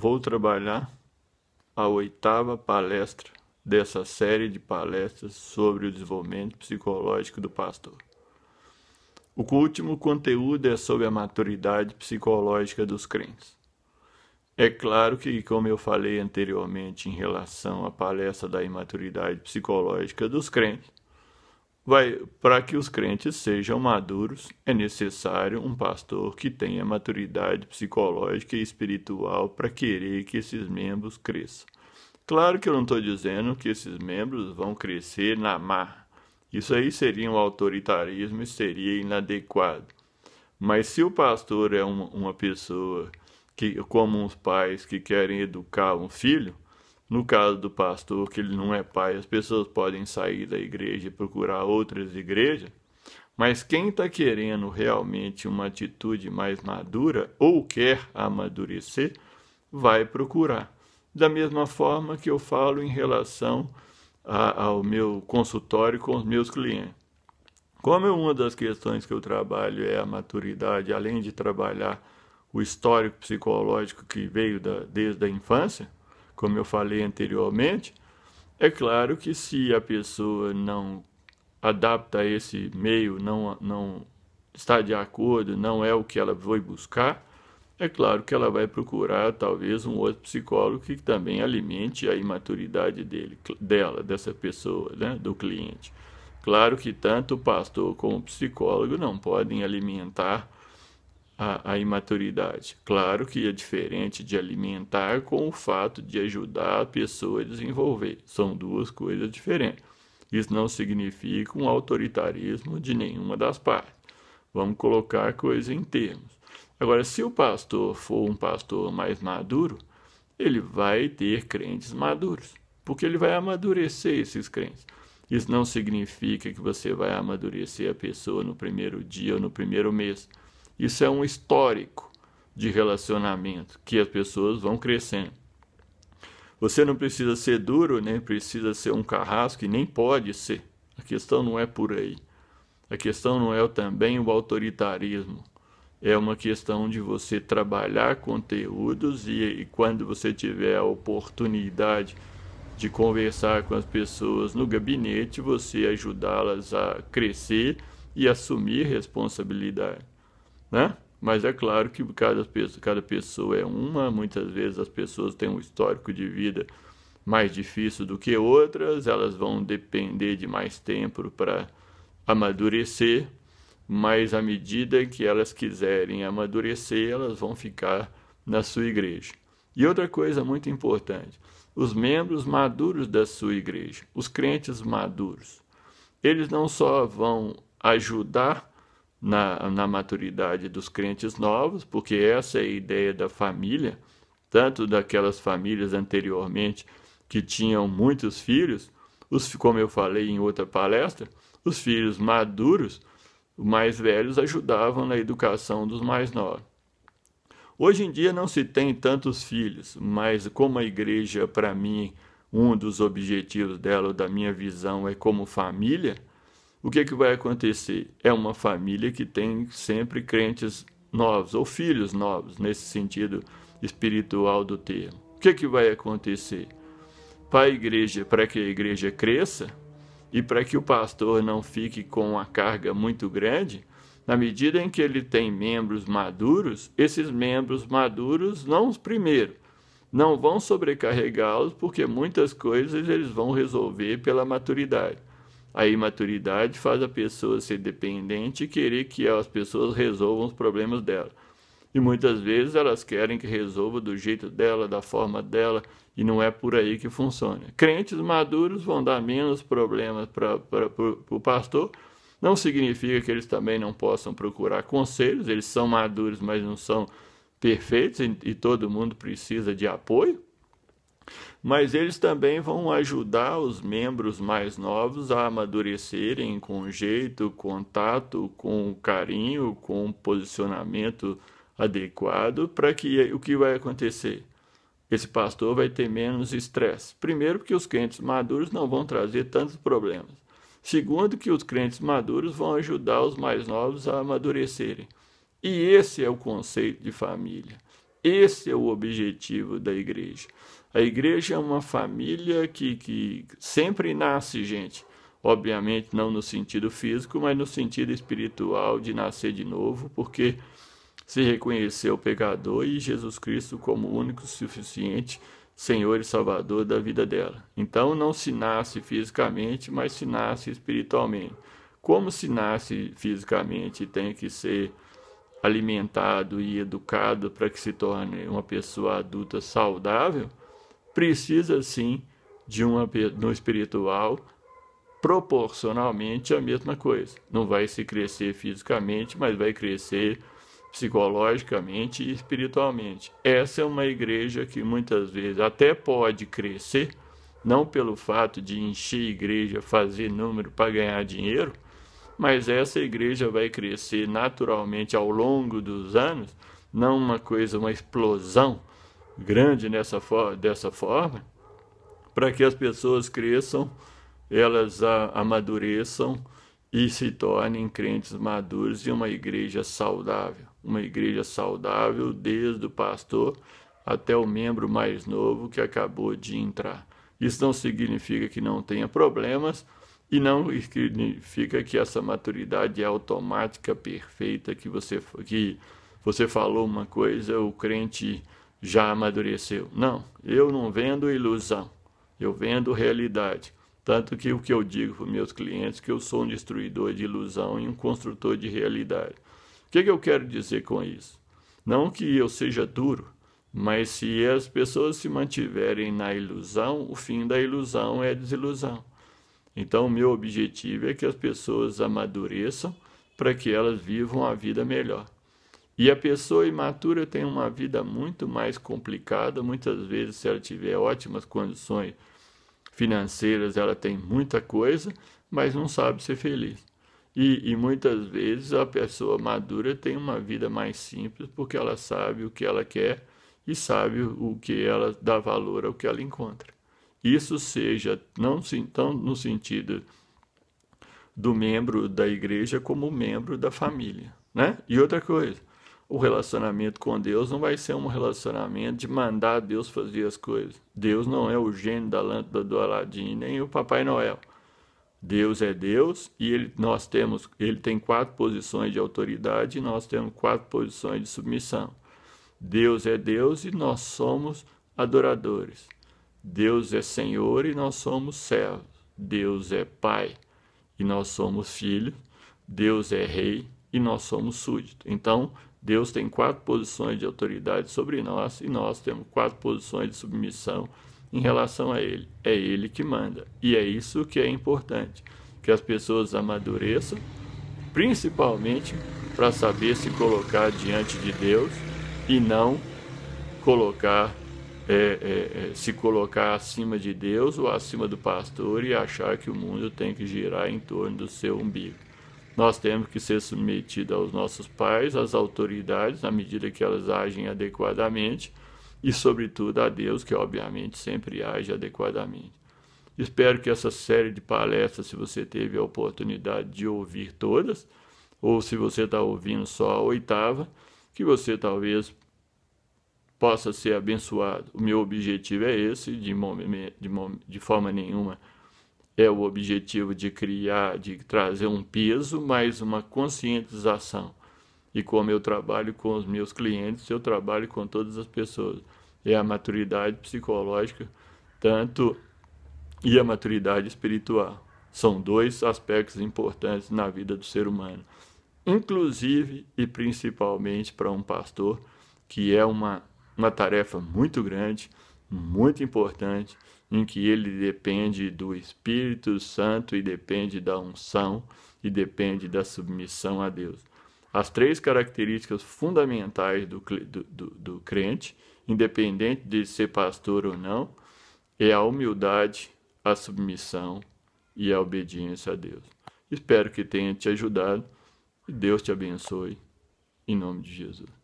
vou trabalhar a 8ª palestra dessa série de palestras sobre o desenvolvimento psicológico do pastor. O último conteúdo é sobre a maturidade psicológica dos crentes. É claro que, como eu falei anteriormente em relação à palestra da imaturidade psicológica dos crentes, para que os crentes sejam maduros, é necessário um pastor que tenha maturidade psicológica e espiritual para querer que esses membros cresçam. Claro que eu não estou dizendo que esses membros vão crescer na marra. Isso aí seria um autoritarismo e seria inadequado. Mas se o pastor é uma pessoa como os pais que querem educar um filho, no caso do pastor, que ele não é pai, as pessoas podem sair da igreja e procurar outras igrejas, mas quem está querendo realmente uma atitude mais madura ou quer amadurecer, vai procurar. Da mesma forma que eu falo em relação ao meu consultório com os meus clientes. Como uma das questões que eu trabalho é a maturidade, além de trabalhar o histórico psicológico que veio desde a infância, como eu falei anteriormente, é claro que se a pessoa não adapta a esse meio, não está de acordo, não é o que ela foi buscar, é claro que ela vai procurar talvez um outro psicólogo que também alimente a imaturidade dessa pessoa, né, do cliente. Claro que tanto o pastor como o psicólogo não podem alimentar a imaturidade. Claro que é diferente de alimentar com o fato de ajudar a pessoa a desenvolver. São duas coisas diferentes. Isso não significa um autoritarismo de nenhuma das partes. Vamos colocar coisa em termos. Agora, se o pastor for um pastor mais maduro, ele vai ter crentes maduros, porque ele vai amadurecer esses crentes. Isso não significa que você vai amadurecer a pessoa no primeiro dia ou no primeiro mês. Isso é um histórico de relacionamento, que as pessoas vão crescendo. Você não precisa ser duro, nem precisa ser um carrasco, e nem pode ser. A questão não é por aí. A questão não é também o autoritarismo. É uma questão de você trabalhar conteúdos e quando você tiver a oportunidade de conversar com as pessoas no gabinete, você ajudá-las a crescer e assumir responsabilidade, né? Mas é claro que cada pessoa é uma, muitas vezes as pessoas têm um histórico de vida mais difícil do que outras, elas vão depender de mais tempo para amadurecer, mas à medida que elas quiserem amadurecer, elas vão ficar na sua igreja. E outra coisa muito importante, os membros maduros da sua igreja, os crentes maduros, eles não só vão ajudar na maturidade dos crentes novos, porque essa é a ideia da família, tanto daquelas famílias anteriormente que tinham muitos filhos, como eu falei em outra palestra, os filhos maduros, os mais velhos, ajudavam na educação dos mais novos. Hoje em dia não se tem tantos filhos, mas como a igreja, para mim, um dos objetivos dela, da minha visão, é como família, o que vai acontecer? É uma família que tem sempre crentes novos, ou filhos novos, nesse sentido espiritual do termo. O que vai acontecer? Para que a igreja cresça e para que o pastor não fique com uma carga muito grande, na medida em que ele tem membros maduros, esses membros maduros, não os primeiros, não vão sobrecarregá-los, porque muitas coisas eles vão resolver pela maturidade. A imaturidade faz a pessoa ser dependente e querer que as pessoas resolvam os problemas dela. E muitas vezes elas querem que resolva do jeito dela, da forma dela, e não é por aí que funciona. Crentes maduros vão dar menos problemas para o pastor. Não significa que eles também não possam procurar conselhos, eles são maduros, mas não são perfeitos, e todo mundo precisa de apoio. Mas eles também vão ajudar os membros mais novos a amadurecerem com jeito, contato, com carinho, com posicionamento adequado, para que o que vai acontecer? Esse pastor vai ter menos estresse. Primeiro, porque os crentes maduros não vão trazer tantos problemas. Segundo, que os crentes maduros vão ajudar os mais novos a amadurecerem. E esse é o conceito de família. Esse é o objetivo da igreja. A igreja é uma família que sempre nasce, gente. Obviamente não no sentido físico, mas no sentido espiritual de nascer de novo, porque se reconheceu o pecador e Jesus Cristo como o único suficiente Senhor e Salvador da vida dela. Então não se nasce fisicamente, mas se nasce espiritualmente. Como se nasce fisicamente e tem que ser alimentado e educado para que se torne uma pessoa adulta saudável, precisa sim de no espiritual proporcionalmente a mesma coisa. Não vai se crescer fisicamente, mas vai crescer psicologicamente e espiritualmente. Essa é uma igreja que muitas vezes até pode crescer, não pelo fato de encher a igreja, fazer número para ganhar dinheiro, mas essa igreja vai crescer naturalmente ao longo dos anos, não uma coisa, uma explosão grande dessa forma, para que as pessoas cresçam, elas amadureçam e se tornem crentes maduros e uma igreja saudável. Uma igreja saudável desde o pastor até o membro mais novo que acabou de entrar. Isso não significa que não tenha problemas e não significa que essa maturidade é automática, perfeita, que você falou uma coisa, o crente já amadureceu. Não, eu não vendo ilusão, eu vendo realidade. Tanto que o que eu digo para os meus clientes é que eu sou um destruidor de ilusão e um construtor de realidade. O que eu quero dizer com isso? Não que eu seja duro, mas se as pessoas se mantiverem na ilusão, o fim da ilusão é desilusão. Então, o meu objetivo é que as pessoas amadureçam para que elas vivam a vida melhor. E a pessoa imatura tem uma vida muito mais complicada. Muitas vezes, se ela tiver ótimas condições financeiras, ela tem muita coisa, mas não sabe ser feliz. E muitas vezes a pessoa madura tem uma vida mais simples porque ela sabe o que ela quer e sabe o que ela dá valor ao que ela encontra. Isso seja não tão no sentido do membro da igreja como membro da família, né? E outra coisa, o relacionamento com Deus não vai ser um relacionamento de mandar Deus fazer as coisas. Deus não é o gênio da lâmpada do Aladim, nem o Papai Noel. Deus é Deus e ele tem 4 posições de autoridade e nós temos 4 posições de submissão. Deus é Deus e nós somos adoradores. Deus é Senhor e nós somos servos. Deus é Pai e nós somos filhos. Deus é Rei e nós somos súditos. Então, Deus tem 4 posições de autoridade sobre nós e nós temos 4 posições de submissão em relação a Ele. É Ele que manda. E é isso que é importante, que as pessoas amadureçam, principalmente para saber se colocar diante de Deus e não se colocar acima de Deus ou acima do pastor e achar que o mundo tem que girar em torno do seu umbigo. Nós temos que ser submetidos aos nossos pais, às autoridades, na medida que elas agem adequadamente, e, sobretudo, a Deus, que obviamente sempre age adequadamente. Espero que essa série de palestras, se você teve a oportunidade de ouvir todas, ou se você está ouvindo só a 8ª, que você talvez possa ser abençoado. O meu objetivo é esse, de forma nenhuma é o objetivo de trazer um peso, mas uma conscientização. E como eu trabalho com os meus clientes, eu trabalho com todas as pessoas. É a maturidade psicológica, e a maturidade espiritual. São 2 aspectos importantes na vida do ser humano. Inclusive e principalmente para um pastor, que é uma tarefa muito grande, muito importante, em que ele depende do Espírito Santo e depende da unção e depende da submissão a Deus. As 3 características fundamentais do crente, independente de ser pastor ou não, é a humildade, a submissão e a obediência a Deus. Espero que tenha te ajudado e Deus te abençoe, em nome de Jesus.